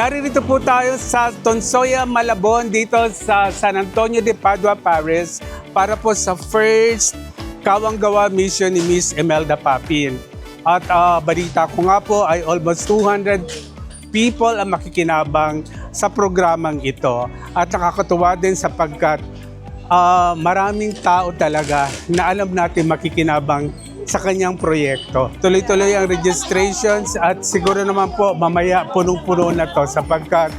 Naririto po tayo sa Tonsoya, Malabon dito sa San Antonio de Padua, Paris para po sa first Kawang-Gawa mission ni Miss Imelda Papin. At balita ko nga po ay almost 200 people ang makikinabang sa programang ito. At nakakatuwa din sapagkat maraming tao talaga na alam natin makikinabang sa kanyang proyekto. Tuloy-tuloy ang registrations at siguro naman po mamaya punong-puno na to sapagkat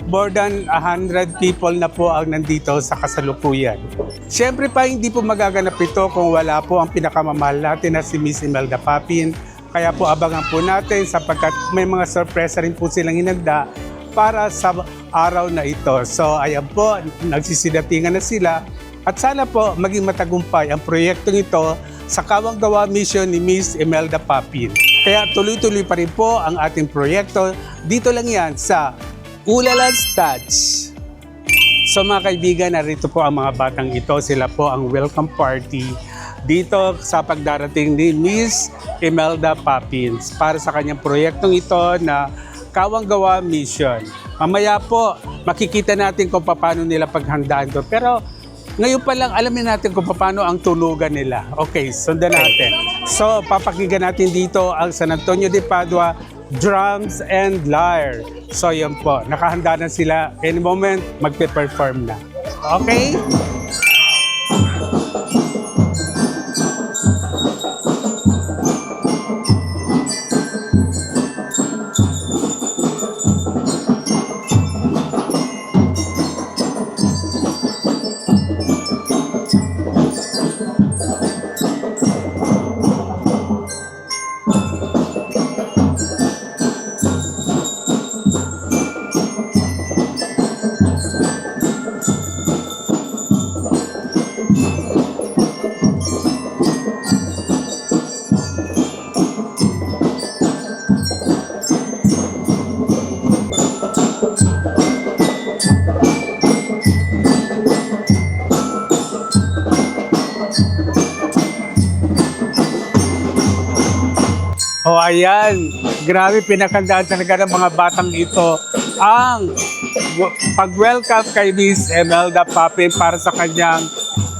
more than 100 people na po ang nandito sa kasalukuyan. Siyempre pa hindi po magaganap ito kung wala po ang pinakamamahal natin na si Miss Imelda Papin. Kaya po abangan po natin sapagkat may mga sorpresa rin po silang inanda para sa araw na ito. So ayan po, nagsisidatingan na sila at sana po maging matagumpay ang proyektong ito sa Kawang-Gawa mission ni Miss Imelda Papin. Kaya tuloy-tuloy pa rin po ang ating proyekto. Dito lang yan sa Ulala's Touch. So mga kaibigan, narito po ang mga batang ito. Sila po ang welcome party dito sa pagdarating ni Miss Imelda Papin para sa kanyang proyektong ito na Kawang-Gawa mission. Mamaya po, makikita natin kung paano nila paghandaan to. Pero ngayon pa lang alamin natin kung paano ang tulugan nila. Okay, sundan natin. So, papakinggan natin dito ang San Antonio de Padua Drums and Lyre. So, yan po. Nakahanda na sila. Any moment, magpe-perform na. Okay? Oh, ayan. Grabe, pinakandaan talaga ng mga batang ito ang pag-welcome kay Miss Imelda Papin para sa kanyang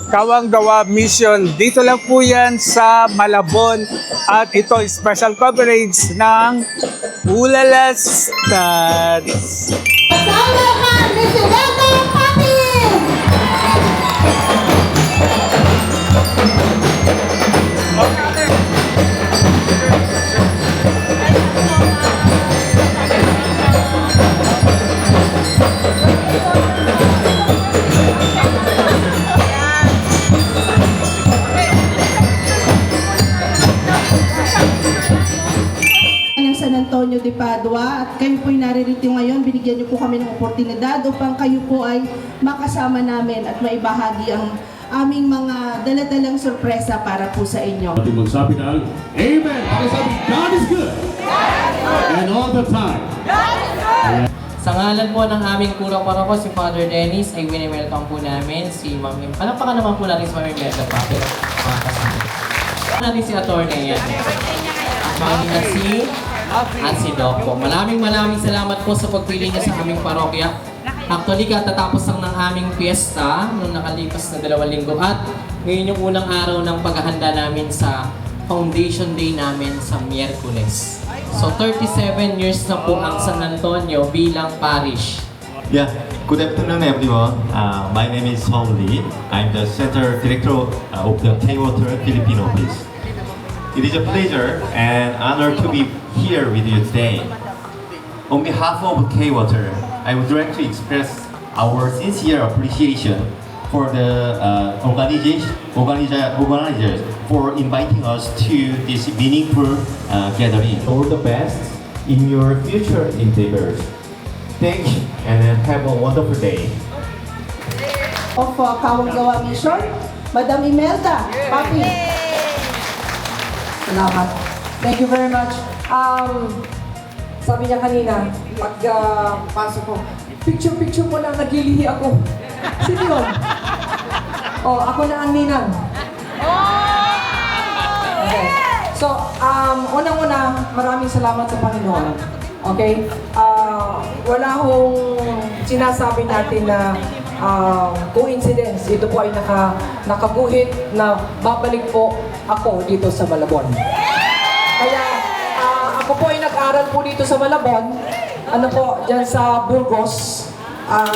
Kawang-Gawa mission. Dito lang po yan sa Malabon at ito special coverage ng Ulala's Touch. Kasama ka, Miss Imelda Papin! Ng San Antonio de Padua at kayo po'y naririto ngayon, binigyan niyo po kami ng oportunidad upang kayo po ay makasama namin at maibahagi ang aming mga daladalang sorpresa para po sa inyo. Ating magsabi ng Amen! Pakisabi, God is good! And all the time. Sa ngalan po ng aming kurang paroko, si Father Dennis, ay wini-welcome po namin si Ma'am Im. Palakpakan naman po natin si Ma'am Imelda Papin. Natin si Attorney yan. At si Doc po. Maraming salamat po sa pagpili niya sa aming parokya. Actually, katatapos lang ng aming fiesta noong nakalipas na 2 linggo at ngayon yung unang araw ng paghahanda namin sa Foundation Day namin sa Miyerkules. So 37 years na po ang San Antonio bilang parish. Yeah, good afternoon everyone. My name is Song Lee. I'm the Center Director of the K-Water Philippine Office. It is a pleasure and honor to be here with you today. On behalf of K-Water, I would like to express our sincere appreciation for the organizers for inviting us to this meaningful gathering. All the best in your future endeavors. Thank you and have a wonderful day. Of Kawang-Gawa mission, Madam Imelda Papin. Salamat. Thank you very much. Sabi niya kanina, pasok ko, picture mo lang, naglilihi ako. Sino yun? Oh, ako na ang ninang. Okay. So, unang-una, maraming salamat sa Panginoon. Okay? wala hong sinasabi natin na coincidence. Ito po ay nakaguhit na babalik po ako dito sa Malabon. Kaya ako po ay nag-aral po dito sa Malabon, ano po, dyan sa Burgos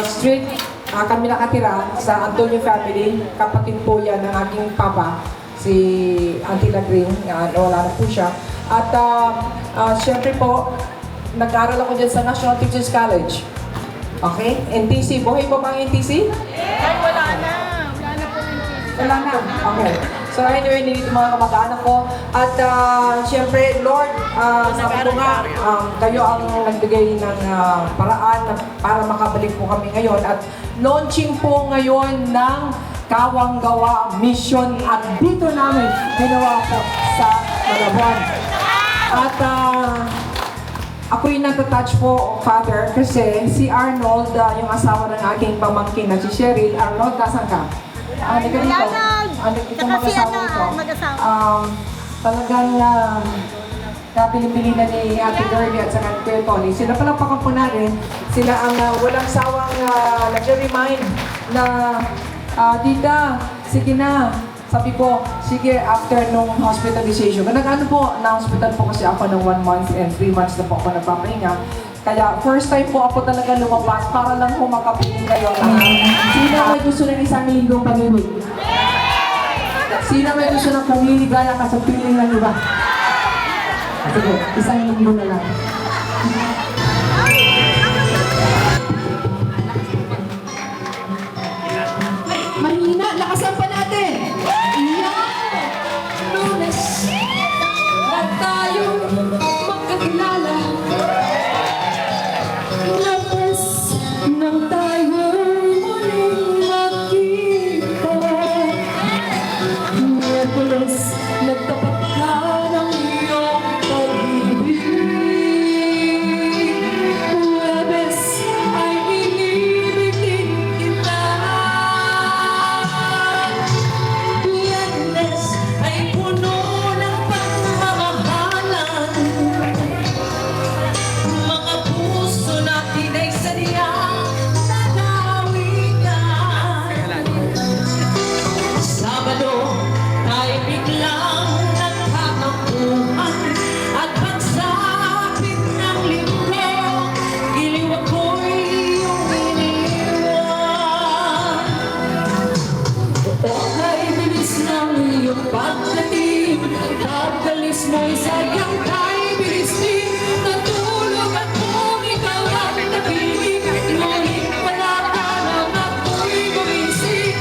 Street, kami nakatira sa Antonio family. Kapatid po yan ng aking papa, si Auntie Lagring, wala na po siya. At syempre po, nag-aral ako dyan sa National Teachers College. Okay? NTC. Buhay pa ba ang NTC? Ay, wala na. Wala na po yung NTC. Wala na. Okay. So anyway, nilito mga kamag-anak ko. At syempre, Lord, sabi ko nga, kayo ang nagbigay ng paraan para makabalik po kami ngayon. At launching po ngayon ng Kawang Gawa Mission. At dito namin ginawa po sa Malabon. At ako yung natatouch po, Father, kasi si Arnold, yung asawa ng aking pamangkin na si Cheryl. Arnold, nasan ka? Ano ka dito? Itong mag-asawa ito. Talagang napili-pili na ni Ate Dorly at saka ni Kuya Tony. Sila palapakan po natin. Sila ang walang sawang nag-remind na Tita, sige na. Sabi ko, sige, after nung hospitalization. Nag-ano po, na-hospital po kasi ako ng 1 month and 3 months na po ako nagpapahinga. Kaya first time po ako talaga lumabas para lang po makapiling kayo. Sino may gusto ng isang linggong pag-ibig? Sino may gusto ng pumiligaya ka sa piling ng iba? Sige, isang linggo na lang. Mahina, lakasan pa natin! Lunes, at tayo magkakilala. Lunes, nang tayo muling magkita. Miyerkules, nagtapat ka ng iyong pag-ibig. Huwebes, ay inibig din kita. Biyernes ay puno ng pagmamahalan. Mga puso natin ay sadyang nanawigan. Sabado, tayo biglang nagkatampuhan. At pagsapit ng linggo, giliw ako'y iyong iniwan. Ay bilis ng iyong pagdating. Pagdalis mo'y sadyang kay bilis din. Natulog akong ikaw ang nabibig. Ngunit wala ka nang ako'y gumising.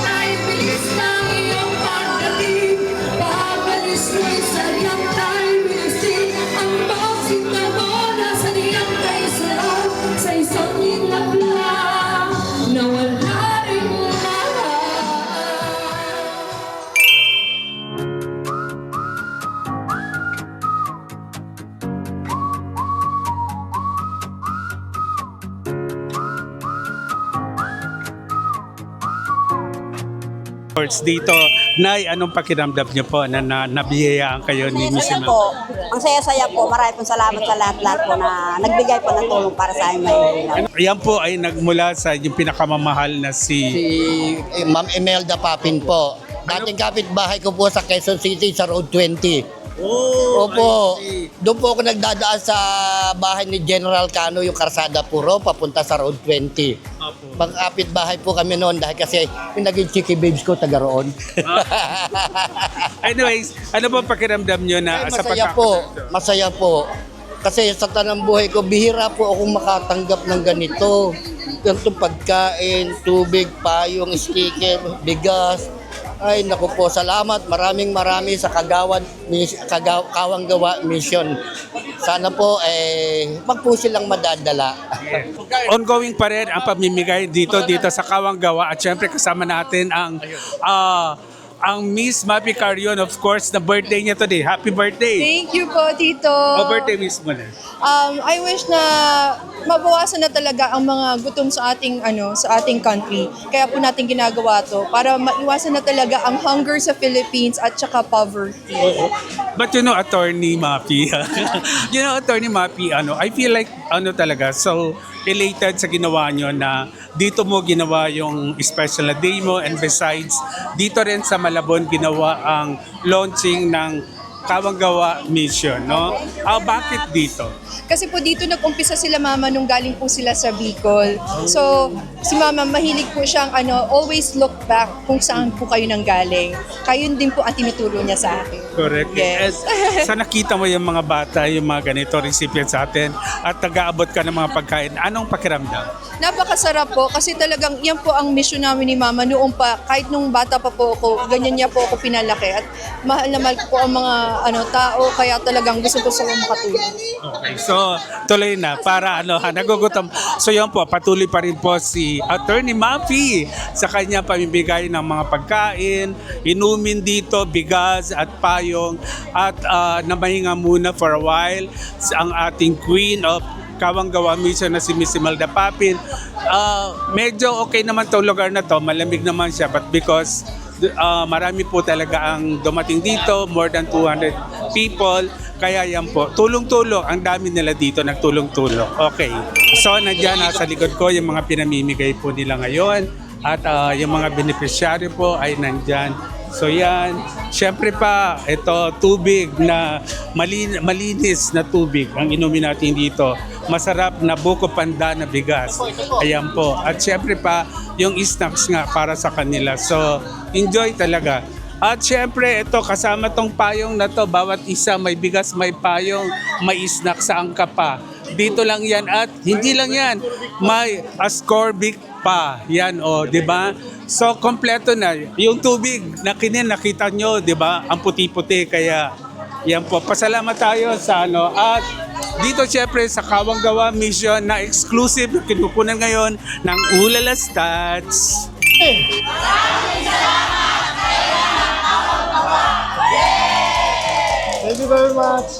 Ay bilis ng iyong pagdating. Pagdalis mo'y sadyang kay bilis din. Ang pagsita mo nasa niyang kay sarap. Sa isang inap lang na wala rin lahat. Dito, Nay, anong pakiramdam niyo po na nabiyayaan kayo ni Miss Saya Emel? po. Ang saya-saya po. Marami pong salamat sa lahat-lahat po na nagbigay po ng tulong para sa aming Maynila. Yan po ay nagmula sa yung pinakamamahal na si Ma'am Imelda Papin po. Dating kapitbahay ko po sa Quezon City sa Road 20. Opo. Doon po ako nagdadaan sa bahay ni General Cano, yung Karsada Puro, papunta sa Road 20. Pag-kapitbahay po kami noon dahil kasi yung naging chiki babes ko taga roon. Anyways, ano po pakiramdam niyo na sa Masaya po. Masaya po. Kasi sa tanang buhay ko, bihira po akong makatanggap ng ganito. Ganito pagkain, tubig, payong, sticker, bigas. Ay, naku po, salamat. Maraming sa Kawang Gawa Mission. Sana po, wag po silang madadala. Ongoing pa rin ang pamimigay dito sa Kawang Gawa at syempre kasama natin ang ang Miss Mapi Carion, of course, na birthday niya today. Happy birthday! Thank you po, Tito. O birthday mismo na. I wish na mabawasan na talaga ang mga gutom sa ating country. Kaya po natin ginagawa to para maiwasan na talaga ang hunger sa Philippines at saka poverty. But you know, Attorney Mapi, Attorney Mapi, I feel like, talaga, so elated sa ginawa nyo na dito mo ginawa yung special na day mo, and besides, dito rin sa Malabon ginawa ang launching ng Kawanggawa Mission, no? Bakit dito? Kasi po dito nag-umpisa sila mama nung galing po sila sa Bicol. So, si mama mahilig po siyang always look back kung saan po kayo nang galing. Kayo din po ang tinuturo niya sa akin. Correct. Yes. At sa nakita mo yung mga bata, yung mga ganito recipients sa atin, at nag-aabot ka ng mga pagkain, anong pakiramdam? Napakasarap po kasi talagang yan po ang mission namin ni mama noong pa. Kahit nung bata pa po ako, ganyan niya po ako pinalaki. At mahal na mahal ko po ang mga tao, kaya talagang gusto ko sa makatulong. Okay, so tuloy na para nagugutom. So yun po, patuloy pa rin po si Attorney Mapi sa kanya pamimigay ng mga pagkain, inumin dito, bigas at payong, at namahinga muna for a while ang ating Queen of Kawanggawa Mission na si Miss Imelda Papin. Medyo okay naman itong lugar na to, malamig naman siya, but because marami po talaga ang dumating dito, more than 200 people, kaya yan po, tulong-tulong, ang dami nila dito, nagtulong-tulong. Okay, so nandiyan nasa likod ko yung mga pinamimigay po nila ngayon, at yung mga beneficiary po ay nandyan. So yan, syempre pa, ito tubig na malinis na tubig ang inumin natin dito. Masarap na buko panda na bigas. Ayan po. At syempre pa, yung snacks nga para sa kanila. So, enjoy talaga. At syempre, ito kasama tong payong na to. Bawat isa may bigas, may payong, may snack sa angka pa. Dito lang yan, at hindi lang yan. May ascorbic pa. Yan, di ba? So, kompleto na. Yung tubig na nakita nyo, di ba? Ang puti-puti. Kaya, yan po. Pasalamat tayo sa At dito syempre sa Kawanggawa Mission na exclusive na kinukunan ngayon ng Ulala Stats. Thank you very much.